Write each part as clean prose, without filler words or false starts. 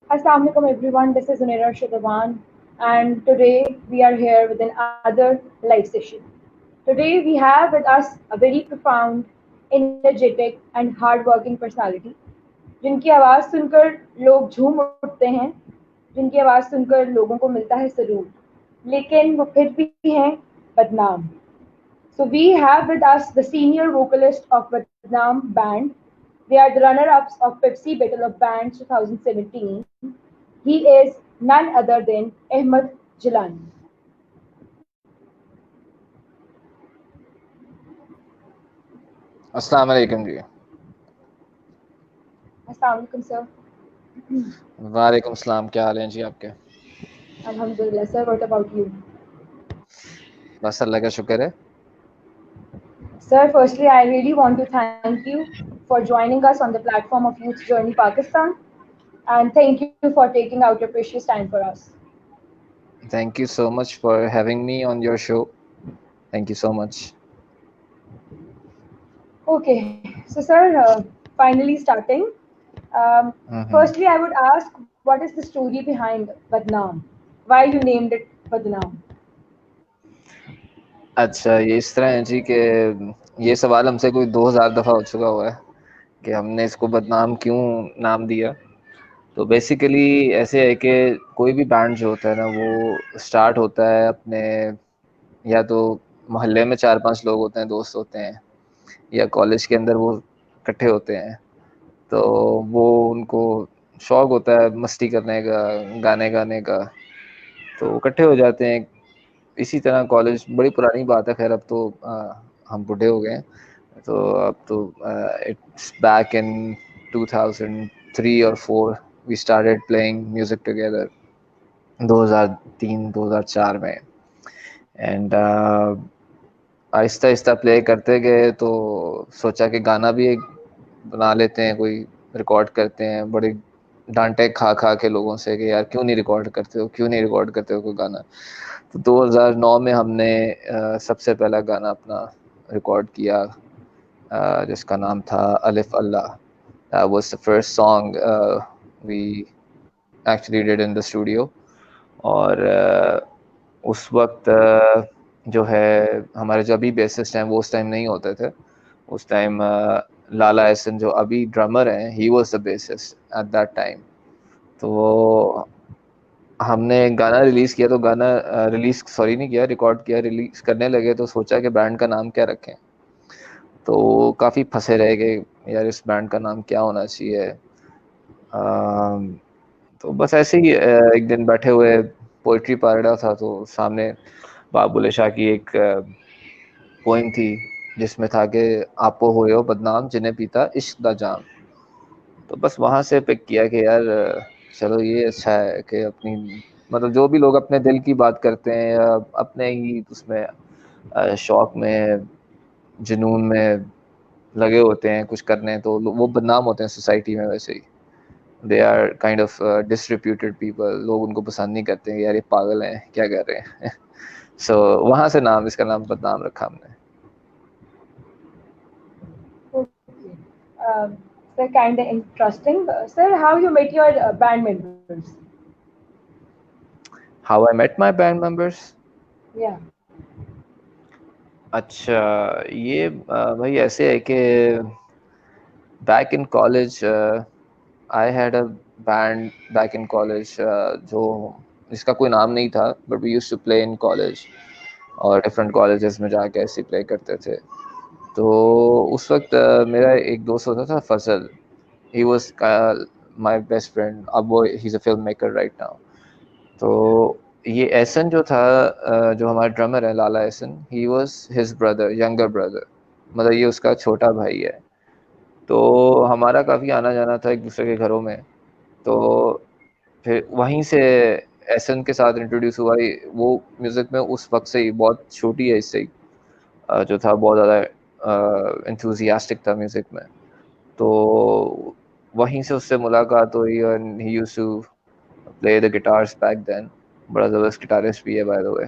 Assalamualaikum everyone, this is Unera Shadawan and today we are here with another live session. Today we have with us a very profound, energetic and hardworking personality जिनकी आवाज़ सुनकर लोग झूम उठते हैं, जिनकी आवाज़ सुनकर लोगों को मिलता है सुरूर, लेकिन वो फिर भी हैं बदनाम. So we have with us the senior vocalist of Badnaam Band. They are the runner-ups of Pepsi Battle of Bands 2017. He is none other than Ahmed Jilani. अस्सलाम वालेकुम जी। Assalamualaikum sir. वालेकुम सलाम, क्या हाल है जी आपके? Alhamdulillah sir. What about you? बस अल्लाह का शुक्र है। Sir, firstly I really want to thank you for joining us on the platform of Youth Journey Pakistan, and thank you for taking out your precious time for us. Thank you so much for having me on your show. Thank you so much. Okay, so sir, finally starting. Firstly, I would ask, what is the story behind Badnaam? Why you named it Badnaam? अच्छा, ये इस तरह है जी कि ये सवाल हमसे कोई 2000 दफ़ा हो चुका हुआ है कि हमने इसको बदनाम क्यों नाम दिया। तो बेसिकली ऐसे है कि कोई भी बैंड जो होता है ना, वो स्टार्ट होता है अपने, या तो मोहल्ले में 4-5 लोग होते हैं, दोस्त होते हैं, या कॉलेज के अंदर वो इकट्ठे होते हैं। तो वो उनको शौक होता है मस्ती करने का, गाने गाने का, तो इकट्ठे हो जाते हैं। इसी तरह कॉलेज बड़ी पुरानी बात है, खैर अब तो हम बूढ़े हो गए हैं, तो अब तो इट्स बैक इन 2003 और 4 we started playing music together 2003-2004 में। एंड आहिस्ता आहिस्ता प्ले करते गए, तो सोचा कि गाना भी एक बना लेते हैं, कोई रिकॉर्ड करते हैं। बड़े डांटे खा खा के लोगों से कि यार क्यों नहीं रिकॉर्ड करते हो, क्यों नहीं रिकॉर्ड करते हो कोई गाना। तो 2009 में हमने सबसे पहला गाना अपना रिकॉर्ड किया, जिसका नाम था अलिफ अल्लाह। That was the first song we actually did in the studio। और उस वक्त जो है हमारे जो अभी बेसिस्ट हैं वो उस टाइम नहीं होते थे। उस टाइम लाला एहसन जो अभी ड्रमर हैं, he was the bassist at that time. तो हमने गाना रिलीज़ किया, तो गाना रिलीज़ सॉरी नहीं किया, रिकॉर्ड किया। रिलीज़ करने लगे तो सोचा कि बैंड का नाम क्या रखें। तो काफ़ी फंसे रह गए, यार इस बैंड का नाम क्या होना चाहिए। तो बस ऐसे ही एक दिन बैठे हुए पोइट्री पढ़ रहा था, तो सामने बाबुल शाह की एक पोइम थी जिसमें था कि आपो होयो बदनाम जिन्हें पीता इश्क दा जाम। तो बस वहाँ से पिक किया कि यार चलो ये अच्छा है कि अपनी, मतलब जो भी लोग अपने दिल की बात करते हैं या अपने ही उसमें शौक में, जुनून में लगे होते हैं कुछ करने, तो वो बदनाम होते हैं सोसाइटी में। वैसे ही they are kind of disreputed people. लोग उनको पसंद नहीं करते हैं, यार ये पागल हैं, क्या कर रहे हैं। सो वहाँ से नाम, इसका नाम बदनाम रखा हमने। Okay. Sir, kind of interesting. Sir, how you met your band members? How I met my band members. Yeah. अच्छा, ये भाई ऐसे है कि back in college I had a band back in college, जो जिसका कोई नाम नहीं था, but we used to play in college, और डिफरेंट कॉलेजेस में जाके ऐसे प्ले करते थे। तो उस वक्त मेरा एक दोस्त होता था Fazal. He was my best friend. अब वो he is a film maker right now. तो ये एहसन जो था, जो हमारा ड्रमर है Lala Ehsaan, he was his brother, younger brother, मतलब ये उसका छोटा भाई है। तो हमारा काफ़ी आना जाना था एक दूसरे के घरों में। तो फिर वहीं से एहसन के साथ इंट्रोड्यूस हुआ। वो म्यूज़िक में उस वक्त से ही बहुत छोटी एज से ही जो था बहुत ज़्यादा एंथुसियास्टिक था म्यूज़िक में। तो वहीं से उससे मुलाकात हुई, and he used to play the guitars back then. बड़ा ज़बरदस्त गिटारिस्ट भी है बाय द वे।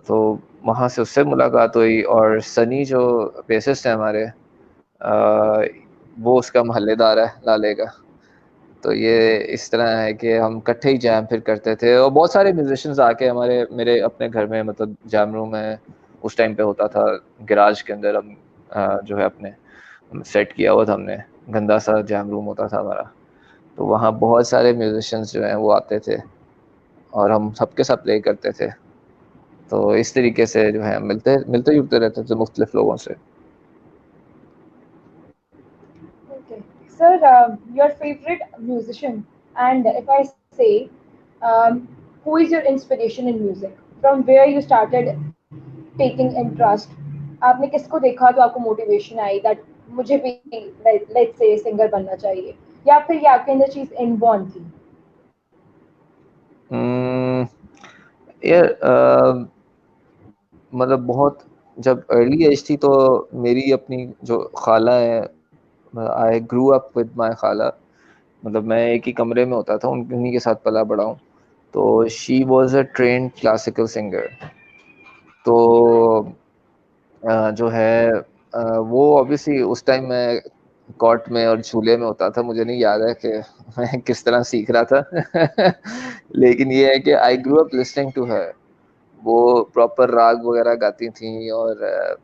तो वहाँ से उससे मुलाकात हुई, और सनी जो बेसिस्ट है हमारे, वो उसका मोहल्लेदार है लाले का। तो ये इस तरह है कि हम इकट्ठे ही जैम फिर करते थे, और बहुत सारे म्यूजिशियंस आके हमारे मेरे अपने घर में, मतलब जैम रूम में उस टाइम पे होता था, गैराज के अंदर हम जो है अपने सेट किया हुआ था हमने, गंदा सा जैम रूम होता था हमारा। तो वहाँ बहुत सारे म्यूजिशियंस जो हैं वो आते थे और हम सबके साथ प्ले करते थे। तो इस तरीके से जो है मिलते मिलते जुलते रहते थे मुख्तलिफ लोगों से। Okay. Sir, your favorite musician, and if I say, who is your inspiration in music? From where you started taking interest? आपने किसको देखा तो आपको मोटिवेशन आई दैट मुझे भी लेट्स से सिंगर बनना चाहिए, या फिर ये आपके अंदर चीज इनबॉर्न थी? हम्म, यार मतलब बहुत जब अर्ली एज थी तो मेरी अपनी जो खाला है, आई ग्रू अप विद माय खाला, मतलब मैं एक ही कमरे में होता था, उन्हीं के साथ पला बड़ा हूँ। तो she was a trained classical singer. तो जो है वो ऑब्वियसली उस टाइम मैं कॉट में और झूले में होता था, मुझे नहीं याद है कि मैं किस तरह सीख रहा था लेकिन ये है कि I grew up listening to her. वो प्रॉपर राग वगैरह गाती थी, और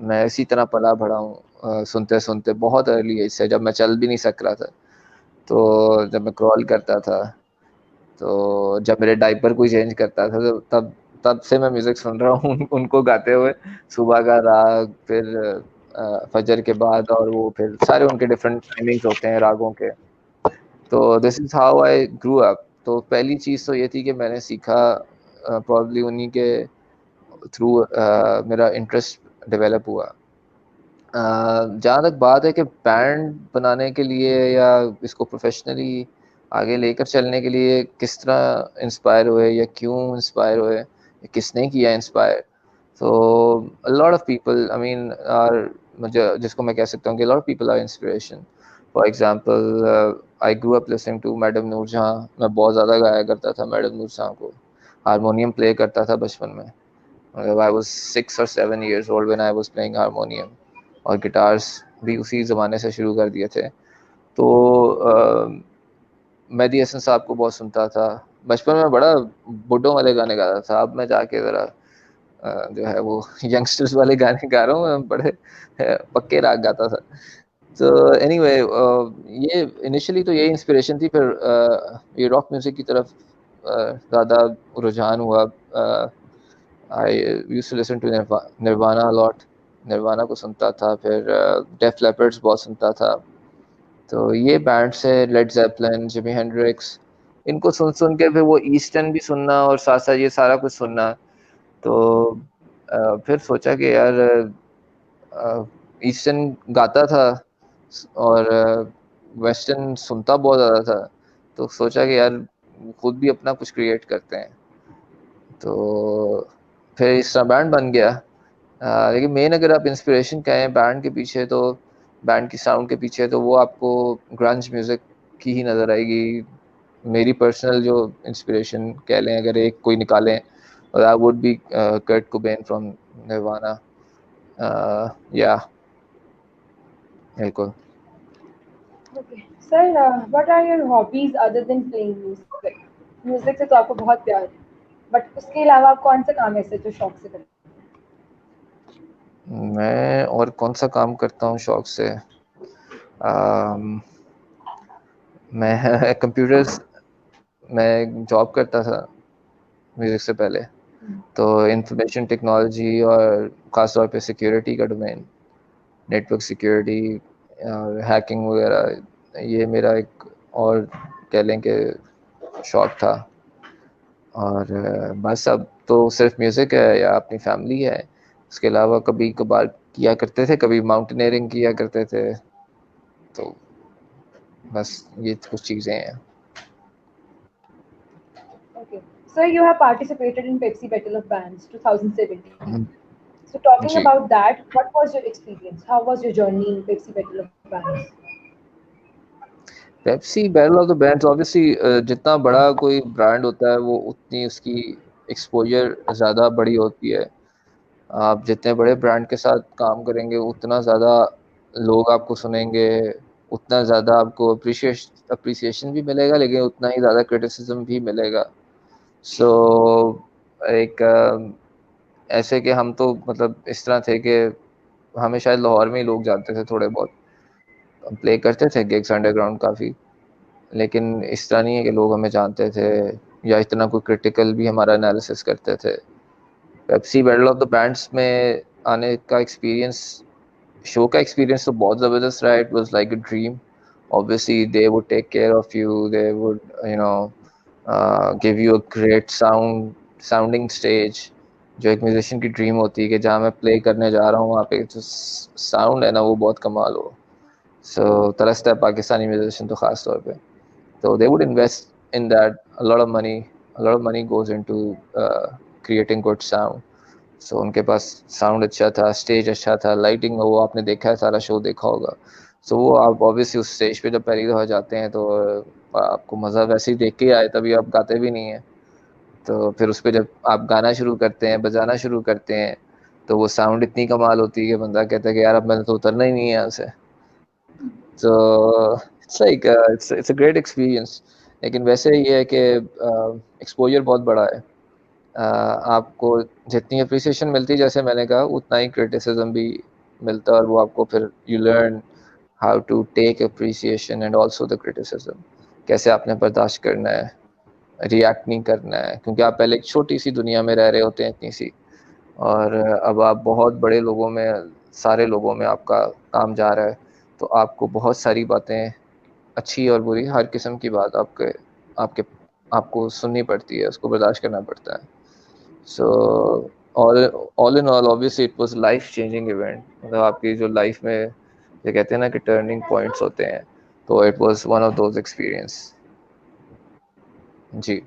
मैं इसी तरह पला बढ़ा हूँ सुनते सुनते बहुत अर्ली एज से, जब मैं चल भी नहीं सक रहा था। तो जब मैं क्रॉल करता था, तो जब मेरे डायपर कोई चेंज करता था, तो तब तब से मैं म्यूजिक सुन रहा हूँ उनको गाते हुए। सुबह का राग, फिर फजर के बाद, और वो फिर सारे उनके डिफरेंट टाइमिंग्स होते हैं रागों के। तो this is how I grew up. तो पहली चीज तो ये थी कि मैंने सीखा प्रॉब्ली उन्हीं के थ्रू, मेरा इंटरेस्ट डेवलप हुआ। जहाँ तक बात है कि बैंड बनाने के लिए या इसको प्रोफेशनली आगे लेकर चलने के लिए किस तरह इंस्पायर हुए या क्यों इंस्पायर हुए या किसने किया इंस्पायर, तो lot of people, I mean, are, मुझे जिसको मैं कह सकता हूँ कि lot of people are inspiration. For example, I grew up listening to madam Noorjahan. मैं बहुत ज़्यादा गाया करता था मैडम नूरजहां को, हारमोनियम प्ले करता था बचपन में। मतलब I was 6 or 7 years old when I was playing harmonium, और गिटार्स भी उसी ज़माने से शुरू कर दिए थे। तो मेहदी हसन साहब को बहुत सुनता था बचपन में, बड़ा बुड्ढों वाले गाने गाता था। अब मैं जाके ज़रा जो है वो यंगस्टर्स वाले गाने गा रहा हूँ, मैं बड़े पक्के राग गाता था। तो एनीवे, ये इनिशियली तो यही इंस्पिरेशन थी, फिर ये रॉक म्यूज़िक की तरफ ज़्यादा रुझान हुआ। I used to listen to Nirvana lot, Nirvana को सुनता था, फिर डेफ लेपर्ड्स बहुत सुनता था। तो ये बैंड से लेड ज़ेपलिन, जिमी हेंड्रिक्स, इनको सुन सुन के फिर वो ईस्टर्न भी सुनना और साथ साथ ये सारा कुछ सुनना। तो फिर सोचा कि यार ईस्टर्न गाता था और वेस्टर्न सुनता बहुत ज़्यादा था, तो सोचा कि यार खुद भी अपना कुछ क्रिएट करते हैं। तो फिर इस तरह बैंड बन गया। लेकिन मेन अगर आप इंस्पिरेशन कहें बैंड के पीछे, तो बैंड की साउंड के पीछे तो वो आपको ग्रंज म्यूजिक की ही नज़र आएगी। मेरी पर्सनल जो इंस्पिरेशन कह लें अगर एक कोई निकालें, that would be Kurt Cobain from Nirvana. या बिल्कुल। Okay sir, what are your hobbies other than playing music? Music से तो आपको बहुत प्यार है, बट उसके अलावा आप कौन सा काम ऐसे जो शौक से करते मैं और कौन सा काम करता हूँ शौक से? um, मैं कंप्यूटर्स में जॉब करता था म्यूज़िक से पहले। हैं? तो इंफॉर्मेशन टेक्नोलॉजी और ख़ास तौर पे सिक्योरिटी का डोमेन, नेटवर्क सिक्योरिटी और हैकिंग वगैरह, ये मेरा एक और कह लें कि शौक था। और बस अब तो सिर्फ म्यूज़िक है या अपनी फैमिली है। उसके अलावा कभी कभार किया करते थे, कभी माउंटेनियरिंग किया करते थे। तो बस ये कुछ चीज़ें हैं। Okay. So you have participated in Pepsi Battle of Bands 2017. Hmm, So talking जी। about that, what was your experience? How was your journey in Pepsi Battle of Bands? Pepsi battle of the bands, obviously जितना बड़ा कोई brand होता है वो उतनी उसकी exposure ज़्यादा बड़ी होती है। आप जितने बड़े ब्रांड के साथ काम करेंगे उतना ज़्यादा लोग आपको सुनेंगे, उतना ज़्यादा आपको अप्रिसिएशन भी मिलेगा, लेकिन उतना ही ज़्यादा क्रिटिसिज्म भी मिलेगा। सो एक ऐसे कि हम तो मतलब इस तरह थे कि हमें शायद लाहौर में ही लोग जानते थे थोड़े बहुत, हम प्ले करते थे गिग्स अंडरग्राउंड काफ़ी, लेकिन इस तरह नहीं है कि लोग हमें जानते थे या इतना कोई क्रिटिकल भी हमारा एनालिसिस करते थे। Pepsi battle of the bands में आने का एक्सपीरियंस, शो का एक्सपीरियंस तो बहुत ज़बरदस्त रहा। It was like a dream. Obviously they would take care of you, they would you know give you a great sounding stage, जो एक म्यूजिशियन की ड्रीम होती है कि जहाँ मैं प्ले करने जा रहा हूँ वहाँ पे जो साउंड है ना वो बहुत कमाल हो। सो तरसता है पाकिस्तानी म्यूजिशियन तो ख़ास तौर पे, तो they would invest in that a lot of money. A lot of money goes into creating good sound. So उनके पास साउंड अच्छा था, स्टेज अच्छा था, लाइटिंग, वो आपने देखा है, सारा शो देखा होगा। सो वो आप ऑब्वियसली उस स्टेज पे जब पहली दफ़ा जाते हैं तो आपको मज़ा वैसे ही देख के आए, तभी आप गाते भी नहीं हैं। तो फिर उस पे जब आप गाना शुरू करते हैं, बजाना शुरू करते हैं, तो वो साउंड इतनी कमाल होती है कि बंदा कहता है कि यार अब मैंने तो उतरना ही नहीं है यहाँ से। तो it's like it's a great experience. लेकिन वैसे ये है कि एक्सपोजर बहुत बड़ा है। आपको जितनी अप्रिसिएशन मिलती है, जैसे मैंने कहा, उतना ही क्रिटिसिज्म भी मिलता है, और वो आपको फिर you learn how to take appreciation and also the criticism. कैसे आपने बर्दाश्त करना है, रिएक्ट नहीं करना है, क्योंकि आप पहले एक छोटी सी दुनिया में रह रहे होते हैं, इतनी सी, और अब आप बहुत बड़े लोगों में, सारे लोगों में आपका काम जा रहा है, तो आपको बहुत सारी बातें, अच्छी और बुरी, हर किस्म की बात आपके आपको सुननी पड़ती है, उसको बर्दाश्त करना पड़ता है। So all all in all obviously it was life changing event. मतलब आपकी जो लाइफ में, ये कहते हैं ना कि टर्निंग पॉइंट्स होते हैं, तो it was one of those experience. जी।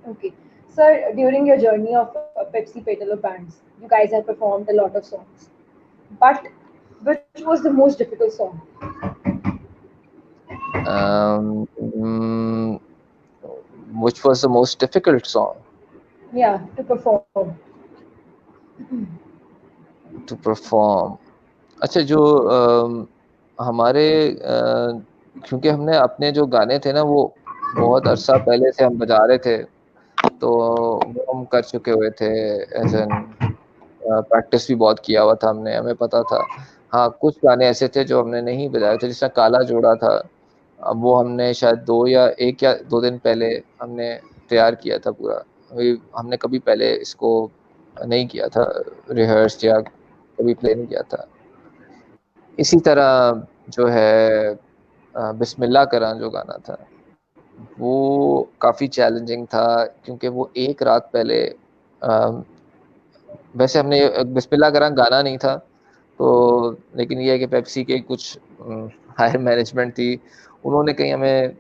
Okay. Sir, during your journey of Pepsi Petal of Bands, you guys have performed a lot of songs. But which was the most difficult song? um, mm, which was the most difficult song Yeah, to perform. to perform? अच्छा, जो हमारे क्योंकि हमने अपने जो गाने थे ना वो बहुत अरसा पहले से हम बजा रहे थे, तो वो हम कर चुके हुए थे, एज एन प्रैक्टिस भी बहुत किया हुआ था हमने, हमें पता था। हाँ, कुछ गाने ऐसे थे जो हमने नहीं बजाए थे, जिसमें काला जोड़ा था। अब वो हमने शायद 1 या 2 दिन पहले हमने तैयार किया था पूरा। हमने कभी पहले इसको नहीं किया था, रिहर्स या कभी प्ले नहीं किया था। इसी तरह जो है बिस्मिल्लाह करां जो गाना था, वो काफ़ी चैलेंजिंग था, क्योंकि वो एक रात पहले वैसे हमने बिस्मिल्लाह करां गाना नहीं था, तो लेकिन ये है कि पेप्सी के कुछ हायर मैनेजमेंट थी, उन्होंने कहीं हमें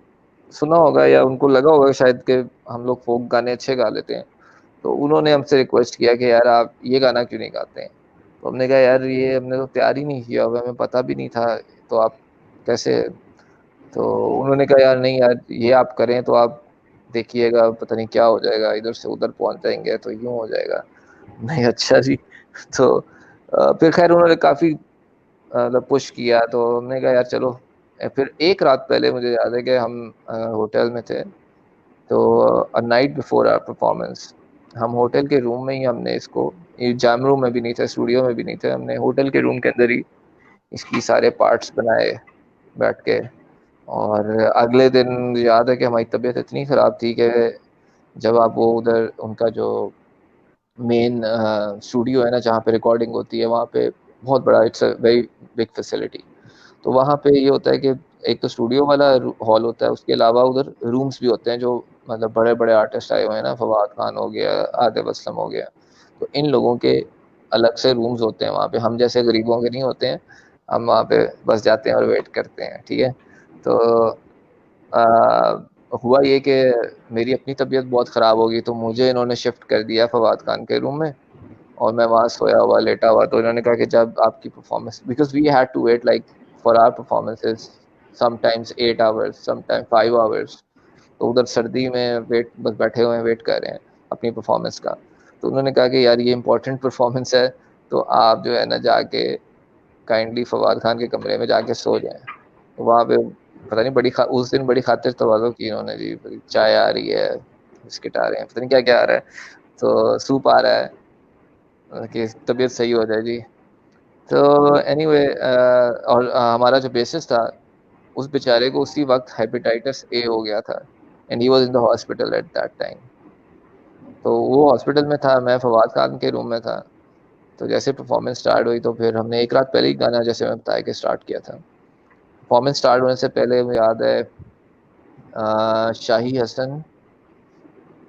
सुना होगा या उनको लगा होगा शायद कि हम लोग फोक गाने अच्छे गा लेते हैं, तो उन्होंने हमसे रिक्वेस्ट किया कि यार आप ये गाना क्यों नहीं गाते हैं। तो हमने कहा यार ये हमने तो तैयार ही नहीं किया हुआ, हमें पता भी नहीं था, तो आप कैसे। तो उन्होंने कहा यार नहीं यार, ये आप करें तो आप देखिएगा पता नहीं क्या हो जाएगा, इधर से उधर पहुंच जाएंगे तो यूं हो जाएगा। नहीं, अच्छा जी। तो फिर खैर उन्होंने काफ़ी मतलब पुश किया, तो हमने कहा यार चलो। फिर एक रात पहले मुझे याद है कि हम होटल में थे, तो a night before our performance हम होटल के रूम में ही हमने इसको, ये जैम रूम में भी नहीं थे, स्टूडियो में भी नहीं थे, हमने होटल के रूम के अंदर ही इसकी सारे पार्ट्स बनाए बैठ के। और अगले दिन याद है कि हमारी तबीयत इतनी ख़राब थी कि जब आप वो उधर उनका जो मेन स्टूडियो है ना जहाँ पे रिकॉर्डिंग होती है, वहाँ पे बहुत बड़ा, it's a very big facility. तो वहाँ पे ये होता है कि एक तो स्टूडियो वाला हॉल होता है, उसके अलावा उधर रूम्स भी होते हैं, जो मतलब बड़े बड़े आर्टिस्ट आए हुए हैं ना, फवाद खान हो गया, आतिफ असलम हो गया, तो इन लोगों के अलग से रूम्स होते हैं वहाँ पे, हम जैसे गरीबों के नहीं होते हैं। हम वहाँ पे बस जाते हैं और वेट करते हैं, ठीक है। तो हुआ ये कि मेरी अपनी तबीयत बहुत ख़राब हो गई, तो मुझे इन्होंने शिफ्ट कर दिया फवाद खान के रूम में, और मैं वहाँ सोया हुआ, लेटा हुआ। तो इन्होंने कहा कि जब आपकी performance, because we had to wait like for our performances sometimes 8 hours, sometime 5 hours. तो उधर सर्दी में वेट, बस बैठे हुए हैं, वेट कर रहे हैं अपनी परफॉर्मेंस का। तो उन्होंने कहा कि यार ये इंपॉर्टेंट परफॉर्मेंस है, तो आप जो है ना जाके काइंडली फवाद खान के कमरे में जाके सो जाएं। तो वहाँ पे पता नहीं उस दिन बड़ी खातिर तवाज़ो की इन्होंने जी, चाय आ रही है, बिस्किट आ रहे हैं, पता नहीं क्या क्या आ रहा है, तो सूप आ रहा है कि तबीयत सही हो जाए जी। तो एनीवे और हमारा जो बेसिस था उस बेचारे को उसी वक्त हेपेटाइटिस ए हो गया था and he was in the hospital at that time. तो वो हॉस्पिटल में था, मैं फवाद खान के रूम में था। तो जैसे परफॉर्मेंस स्टार्ट हुई तो फिर हमने एक रात पहले ही गाना, जैसे मैं बताया, कि स्टार्ट किया था। परफॉर्मेंस स्टार्ट होने से पहले मुझे याद है शाही हसन,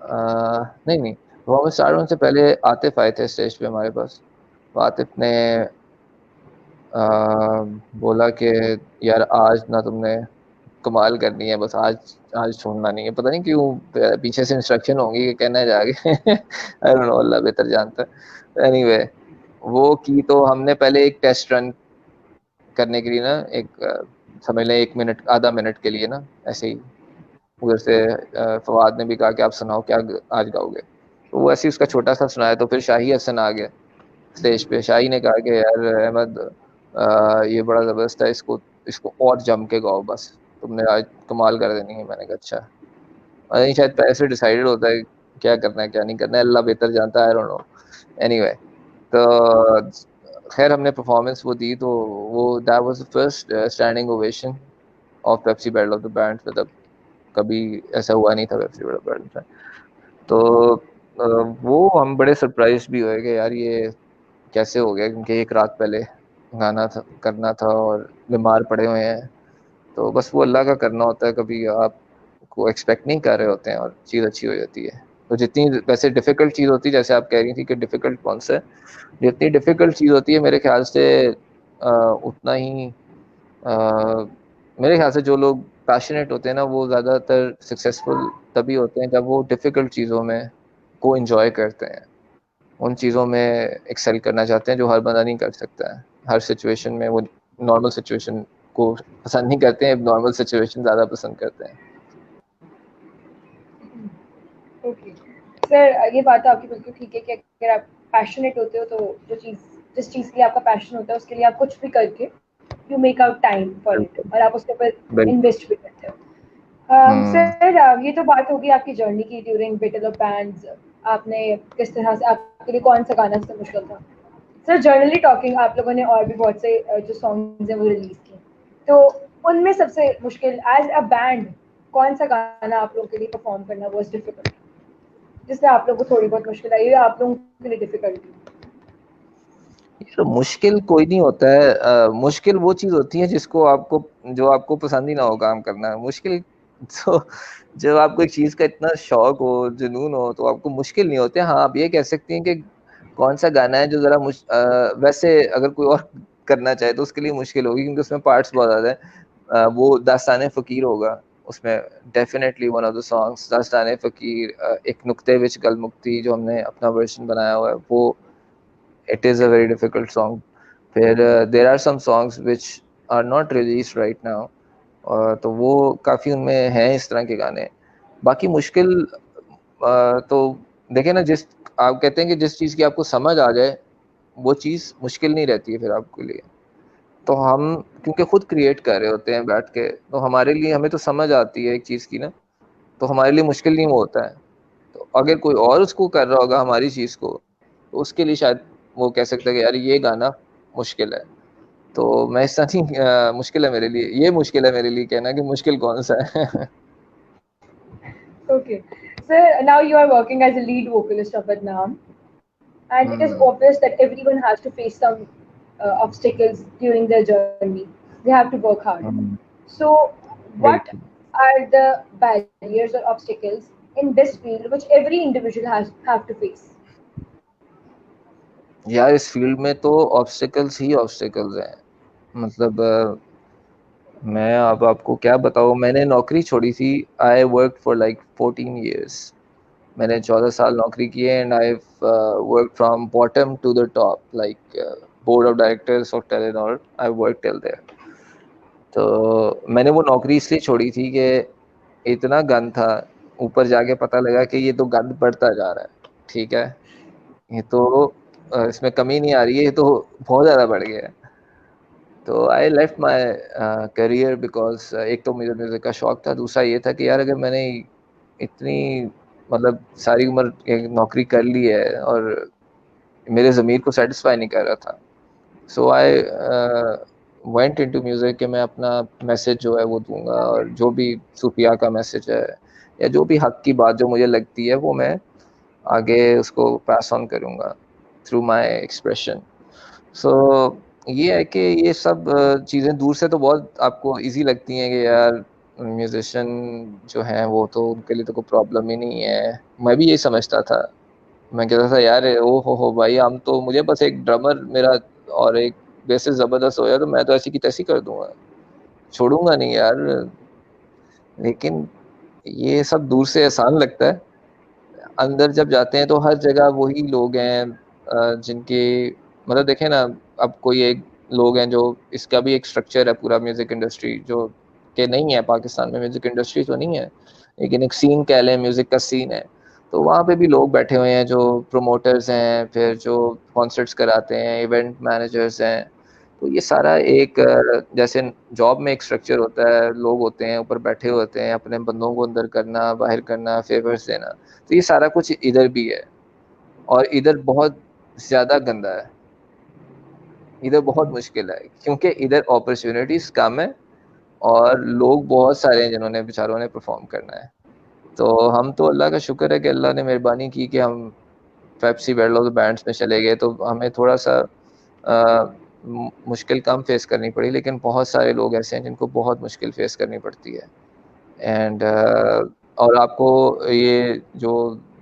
नहीं नहीं, परफॉर्मेंस स्टार्ट होने से पहले आतिफ आए थे स्टेज पे हमारे पास। तो आतिफ ने बोला कि यार आज ना तुमने कमाल करनी है, बस आज आज छोड़ना नहीं है। पता नहीं क्यों पीछे से इंस्ट्रक्शन होंगी कि कहना है जाके आई डोंट नो, अल्लाह बेहतर जानता है। एनीवे वो की, तो हमने पहले एक टेस्ट रन करने के लिए ना, एक समझ लें 1 मिनट आधा मिनट के लिए ना, ऐसे ही उधर से फवाद ने भी कहा कि आप सुनाओ क्या आज गाओगे। तो वो ऐसे ही उसका छोटा सा सुनाया। तो फिर शाही हसन आ गया स्टेज पे। शाही ने कहा कि यार अहमद ये बड़ा ज़बरदस्त है, इसको इसको और जम के गाओ, बस तुमने आज कमाल कर देनी है। मैंने कहा अच्छा। नहीं, शायद पहले से डिसाइडेड होता है क्या करना है क्या नहीं करना है, अल्लाह बेहतर जानता है, आई डोंट नो। एनीवे तो खैर हमने परफॉर्मेंस वो दी, तो वो that was the first standing ovation of Pepsi battle of the band. मतलब कभी ऐसा हुआ नहीं था पेप्सी बैटल ऑफ बैंड में। तो वो हम बड़े सरप्राइज भी हुए कि यार ये कैसे हो गया, क्योंकि एक रात पहले गाना था, करना था, और बीमार पड़े हुए हैं। तो बस वो अल्लाह का करना होता है, कभी आप को एक्सपेक्ट नहीं कर रहे होते हैं और चीज़ अच्छी हो जाती है। तो जितनी वैसे डिफ़िकल्ट चीज़ होती है, जैसे आप कह रही थी कि डिफ़िकल्ट कौन सा है, जितनी डिफ़िकल्ट चीज़ होती है मेरे ख्याल से उतना ही मेरे ख्याल से जो लोग पैशनेट होते हैं ना, वो ज़्यादातर सक्सेसफुल तभी होते हैं जब वो डिफ़िकल्ट चीज़ों में को एंजॉय करते हैं, उन चीज़ों में एक्सेल करना चाहते हैं जो हर बंदा नहीं कर सकता है। हर सिचुएशन में वो नॉर्मल सिचुएशन को पसंद नहीं करते हैं, नॉर्मल सिचुएशन ज़्यादा पसंद करते हैं। ओके सर, ये बात तो आपकी बिल्कुल ठीक है कि अगर आप पैशनेट होते हो तो जिस चीज़ के लिए आपका पैशन होता है उसके लिए आप कुछ भी करके you make out time for it बिल्कुल और आप उसके ऊपर बिल्कुल। इन्वेस्ट भी करते हो। हम्म। सर, ये तो बात होगी आपकी जर्नी की ड्यूरिंग बैटल ऑफ बैंड्स। आपने किस तरह से, आपके लिए कौन सा गाना सबसे मुश्किल था? सर जनरली टॉकिंग, आप लोगों ने और भी बहुत से जो सॉन्ग्स हैं वो रिलीज किए, तो उनमें सबसे मुश्किल एज अ बैंड कौन सा गाना आप लोगों के लिए परफॉर्म करना वाज डिफिकल्ट, जिसमें आप लोगों को थोड़ी बहुत मुश्किल आई या आप लोगों के लिए डिफिकल्ट थी? ये तो मुश्किल कोई नहीं होता है, मुश्किल वो चीज़ होती है जिसको आपको जो आपको पसंद ही ना हो काम करना। मुश्किल तो जब आपको एक चीज़ का इतना शौक हो, जुनून हो, तो आपको मुश्किल नहीं होते। हाँ, आप ये कह सकती हैं कि कौन सा गाना है जो ज़रा वैसे अगर कोई और करना चाहे तो उसके लिए मुश्किल होगी, क्योंकि उसमें पार्ट्स बहुत ज़्यादा है। वो दास्तान फ़कीर होगा उसमें, definitely one of the songs दास्तान फ़कीर। एक नुक्ते विच गल मुक्ति जो हमने अपना वर्जन बनाया हुआ है, वो it is a very difficult song. फिर there are some songs which are not released right now, तो वो काफ़ी उनमें हैं इस तरह के गाने। बाकी मुश्किल तो देखिए ना, जिस आप कहते हैं कि जिस चीज़ की आपको समझ आ जाए वो चीज़ मुश्किल नहीं रहती है फिर आपके लिए। तो हम क्योंकि खुद क्रिएट कर रहे होते हैं बैठ के, तो हमारे लिए हमें तो समझ आती है एक चीज़ की ना, तो हमारे लिए मुश्किल नहीं वो होता है। तो अगर कोई और उसको कर रहा होगा हमारी चीज़ को, तो उसके लिए शायद वो कह सकता है कि यार ये गाना मुश्किल है। तो मैं ऐसा नहीं मुश्किल है मेरे लिए, ये मुश्किल है मेरे लिए कहना कि मुश्किल कौन-सा है। Okay. So now you are working as a lead vocalist of Badnaam, and it is hmm, obvious that everyone has to face some obstacles during their journey. They have to work hard. Hmm, So, what बिल्कुल। are the barriers or obstacles in this field which every individual has have to face? यार इस field में तो obstacles ही obstacles हैं। मतलब मैं अब आपको क्या बताऊँ, मैंने नौकरी छोड़ी थी। I worked for like 14 years. मैंने 14 साल नौकरी की है and I work from bottom to the top, like board of directors of Telenor, I work till there. तो मैंने वो नौकरी इसलिए छोड़ी थी कि इतना गंद था, ऊपर जाके पता लगा कि ये तो गंद बढ़ता जा रहा है, ठीक है? ये तो इसमें कमी नहीं आ रही है, ये तो बहुत ज़्यादा बढ़ गया है। तो I left my career because एक तो मुझे म्यूजिक का शौक था, दूसरा ये था कि यार अगर मैंने इतनी मतलब सारी उम्र एक नौकरी कर ली है और मेरे ज़मीर को सेटिस्फाई नहीं कर रहा था, सो आई वेंट इनटू म्यूजिक कि मैं अपना मैसेज जो है वो दूंगा, और जो भी सूफिया का मैसेज है या जो भी हक की बात जो मुझे लगती है वो मैं आगे उसको पास ऑन करूंगा थ्रू माय एक्सप्रेशन। सो ये है कि ये सब चीज़ें दूर से तो बहुत आपको इजी लगती हैं कि यार म्यूजिशियन जो हैं वो तो उनके लिए तो कोई प्रॉब्लम ही नहीं है। मैं भी यही समझता था। मैं कहता था यार ओ हो भाई, हम तो मुझे बस एक ड्रमर मेरा और एक बेसिस जबरदस्त हो जाए तो मैं तो ऐसी की तैसी कर दूंगा, छोड़ूंगा नहीं यार। लेकिन ये सब दूर से आसान लगता है, अंदर जब जाते हैं तो हर जगह वही लोग हैं जिनके मतलब देखें ना, अब कोई एक लोग हैं जो इसका भी एक स्ट्रक्चर है पूरा म्यूजिक इंडस्ट्री जो कि नहीं है पाकिस्तान में, म्यूजिक इंडस्ट्री तो नहीं है लेकिन एक सीन कह लें, म्यूजिक का सीन है। तो वहाँ पे भी लोग बैठे हुए हैं जो प्रोमोटर्स हैं, फिर जो कॉन्सर्ट्स कराते हैं, इवेंट मैनेजर्स हैं। तो ये सारा एक जैसे जॉब में एक स्ट्रक्चर होता है, लोग होते हैं ऊपर बैठे होते हैं, अपने बंदों को अंदर करना, बाहर करना, फेवर्स देना। तो ये सारा कुछ इधर भी है, और इधर बहुत ज़्यादा गंदा है, इधर बहुत मुश्किल है क्योंकि इधर अपॉर्चुनिटीज़ कम है और लोग बहुत सारे हैं जिन्होंने बेचारों ने परफॉर्म करना है। तो हम तो अल्लाह का शुक्र है कि अल्लाह ने मेहरबानी की कि हम Pepsi battle of the bands में चले गए, तो हमें थोड़ा सा मुश्किल कम फेस करनी पड़ी, लेकिन बहुत सारे लोग ऐसे हैं जिनको बहुत मुश्किल फेस करनी पड़ती है। एंड और आपको ये जो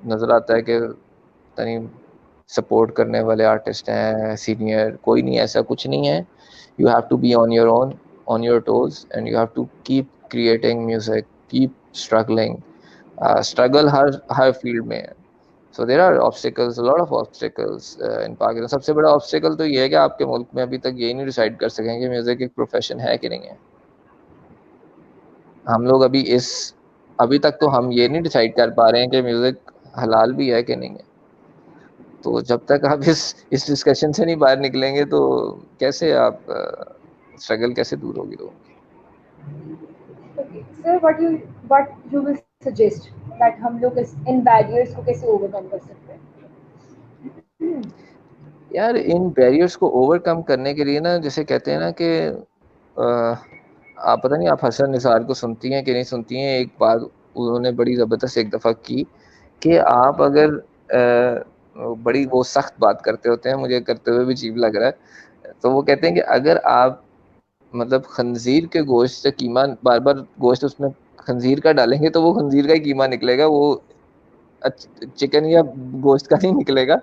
नज़र आता है कि तनी सपोर्ट करने वाले आर्टिस्ट हैं सीनियर, कोई नहीं, ऐसा कुछ नहीं है। You have to be on your own, on your toes, and you have to keep creating music, keep struggling. Struggle हर हर फील्ड में है। So there are obstacles, a lot of obstacles in Pakistan. सबसे बड़ा ऑब्स्टिकल तो ये है कि आपके मुल्क में अभी तक ये नहीं डिसाइड कर सकें कि म्यूजिक एक प्रोफेशन है कि नहीं है। हम लोग अभी तक तो हम ये नहीं डिसाइड कर पा रहे हैं कि म्यूजिक हलाल भी है कि नहीं है। तो जब तक आप इस डिस्कशन से नहीं बाहर निकलेंगे तो कैसे आप स्ट्रगल कैसे दूर होगी लोगों की। Okay, sir, what you will suggest that हम लोग इन बैरियर्स को कैसे ओवरकम कर सकते हैं? यार इन बैरियर्स को ओवरकम करने के लिए ना, जैसे कहते हैं ना कि आप पता नहीं आप हसन निसार को सुनती हैं कि नहीं सुनती हैं। एक बात उन्होंने बड़ी ज़बरदस्त एक दफ़ा की कि आप अगर बड़ी वो सख्त बात करते होते हैं, मुझे करते हुए भी अजीब लग रहा है। तो वो कहते हैं कि अगर आप मतलब खंजीर के गोश्त से कीमा बार बार गोश्त उसमें खंजीर का डालेंगे तो वो खंजीर का ही कीमा निकलेगा, वो चिकन या गोश्त का नहीं निकलेगा।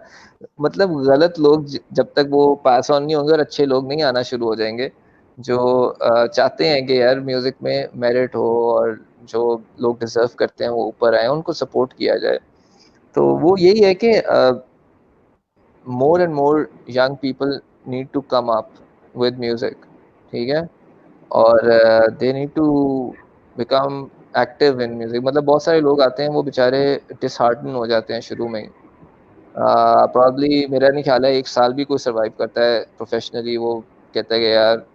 मतलब गलत लोग जब तक वो पास ऑन नहीं होंगे और अच्छे लोग नहीं आना शुरू हो जाएंगे जो चाहते हैं कि यार म्यूजिक में मेरिट हो और जो लोग डिजर्व करते हैं वो ऊपर आए, उनको सपोर्ट किया जाए। तो वो यही है कि more and more young people need to come up with music, ठीक है, और they need to become active in music. मतलब बहुत सारे लोग आते हैं वो बेचारे डिसहार्टन हो जाते हैं शुरू में ही। प्रॉब्ली मेरा नहीं ख्याल है एक साल भी कोई सरवाइव करता है प्रोफेशनली, वो कहता है कि यार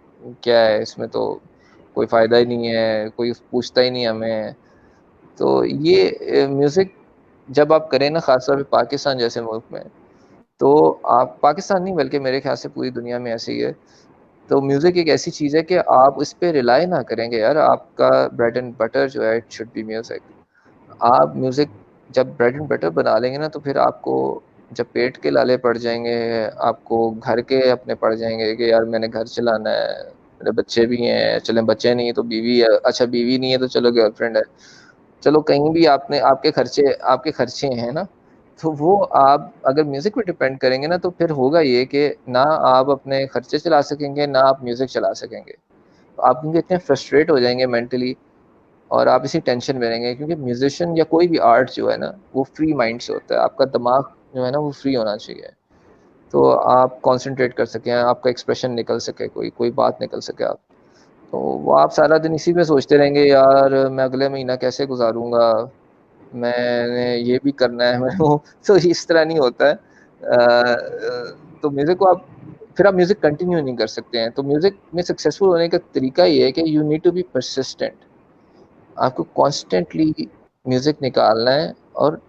क्या है इसमें, तो कोई फ़ायदा ही नहीं है, कोई पूछता ही नहीं हमें। तो ये म्यूज़िक जब आप करें ना, ख़ासतौर पे पाकिस्तान जैसे मुल्क में, तो आप पाकिस्तान नहीं बल्कि मेरे ख्याल से पूरी दुनिया में ऐसे ही है। तो म्यूज़िक एक ऐसी चीज़ है कि आप इस पे रिलाई ना करेंगे यार, आपका ब्रेड एंड बटर जो है इट शुड बी म्यूज़िक। आप म्यूज़िक जब ब्रेड एंड बटर बना लेंगे ना, तो फिर आपको जब पेट के लाले पड़ जाएँगे, आपको घर के अपने पड़ जाएँगे कि यार मैंने घर चलाना है, मेरे बच्चे भी हैं, चलें बच्चे नहीं है तो बीवी है, अच्छा बीवी नहीं है तो चलो गर्लफ्रेंड है। चलो कहीं भी आपने आपके खर्चे हैं ना, तो वो आप अगर म्यूज़िक पे डिपेंड करेंगे ना, तो फिर होगा ये कि ना आप अपने खर्चे चला सकेंगे, ना आप म्यूज़िक चला सकेंगे। तो आप क्योंकि इतने फ्रस्ट्रेट हो जाएँगे मेंटली और आप इसी टेंशन में रहेंगे, क्योंकि म्यूजिशियन या कोई भी आर्ट जो है ना वो फ्री माइंड से होता है। आपका दिमाग जो है ना वो फ्री होना चाहिए, तो आप कंसंट्रेट कर सकें, आपका एक्सप्रेशन निकल सके, कोई कोई बात निकल सके आप। तो वो आप सारा दिन इसी में सोचते रहेंगे यार मैं अगले महीना कैसे गुजारूंगा, मैंने ये भी करना है मैं वो तो इस तरह नहीं होता है। तो म्यूजिक को आप फिर आप म्यूजिक कंटिन्यू नहीं कर सकते हैं। तो म्यूजिक में सक्सेसफुल होने का तरीका ये है कि you need to be persistent. आपको कॉन्स्टेंटली म्यूजिक निकालना है और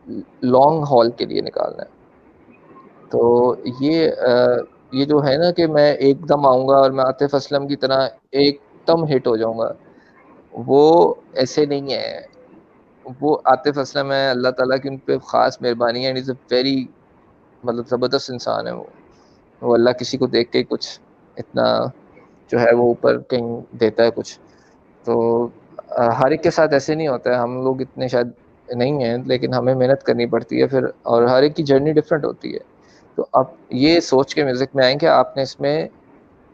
लॉन्ग हॉल के लिए निकालना है। तो ये जो है ना कि मैं एकदम आऊंगा और मैं आतिफ असलम की तरह एकदम हिट हो जाऊंगा, वो ऐसे नहीं है। वो आतिफ असलम है, अल्लाह ताला की उन पे खास मेहरबानी है, एंड इज अ वेरी मतलब जबरदस्त इंसान है वो अल्लाह किसी को देख के कुछ इतना जो है वो ऊपर कहीं देता है कुछ। तो हर एक के साथ ऐसे नहीं होता है, हम लोग इतने शायद नहीं हैं, लेकिन हमें मेहनत करनी पड़ती है फिर, और हर एक की जर्नी डिफरेंट होती है। तो आप ये सोच के म्यूजिक में आए कि आपने इसमें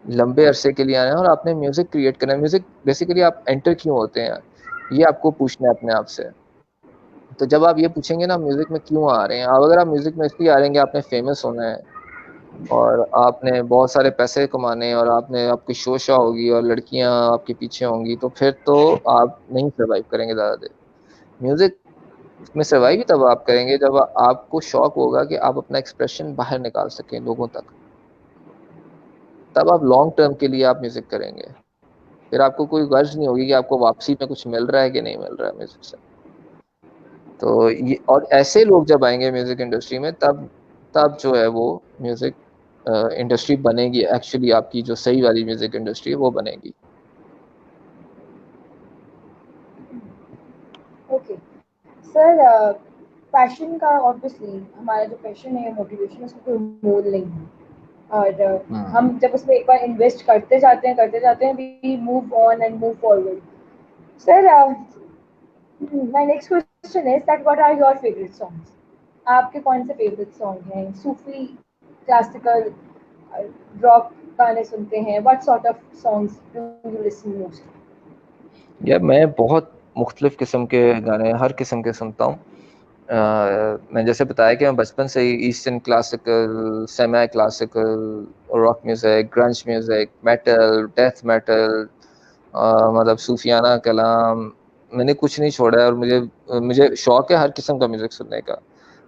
लंबे अरसे के लिए आना है और आपने म्यूजिक क्रिएट करना है। म्यूजिक बेसिकली आप एंटर क्यों होते हैं, ये आपको पूछना है अपने आप से। तो जब आप ये पूछेंगे ना म्यूजिक में क्यों आ रहे हैं, अब अगर आप म्यूजिक में इसलिए आ रहे हैं कि आपने फेमस होना है और आपने बहुत सारे पैसे कमाने हैं और आपने आपकी शोशा होगी और लड़कियां आपके पीछे होंगी, तो फिर तो आप नहीं सरवाइव करेंगे ज़्यादा देर। म्यूजिक में सर्वाइव ही तब आप करेंगे जब आपको शौक होगा कि आप अपना एक्सप्रेशन बाहर निकाल सकें लोगों तक। तब आप लॉन्ग टर्म के लिए आप म्यूजिक करेंगे। फिर आपको कोई गर्ज नहीं होगी कि आपको वापसी में कुछ मिल रहा है कि नहीं मिल रहा है म्यूजिक से। तो ये, और ऐसे लोग जब आएंगे म्यूजिक इंडस्ट्री में, तब तब जो है वो म्यूजिक इंडस्ट्री बनेगी एक्चुअली, आपकी जो सही वाली म्यूजिक इंडस्ट्री है वो बनेगी। ओके सर, पैशन का ऑब्वियसली हमारा जो पैशन है मोटिवेशन उसका कोई मोल नहीं है। और हम्म। हम जब उसमें एक बार इन्वेस्ट करते जाते हैं we move on and move forward. Sir, my next question is that what are your favourite songs? आपके कौन से फेवरेट सॉन्ग हैं? सूफी, क्लासिकल, रॉक गाने सुनते हैं? What sort of songs do you listen most? यार मैं बहुत मुख्तलिफ किस्म के गाने हर किस्म के सुनता हूँ। मैं जैसे बताया कि मैं बचपन से ही eastern classical, semi classical, rock music, grunge music, metal, death metal, मतलब सूफियाना कलाम, मैंने कुछ नहीं छोड़ा है। और मुझे मुझे शौक है हर किस्म का म्यूजिक सुनने का।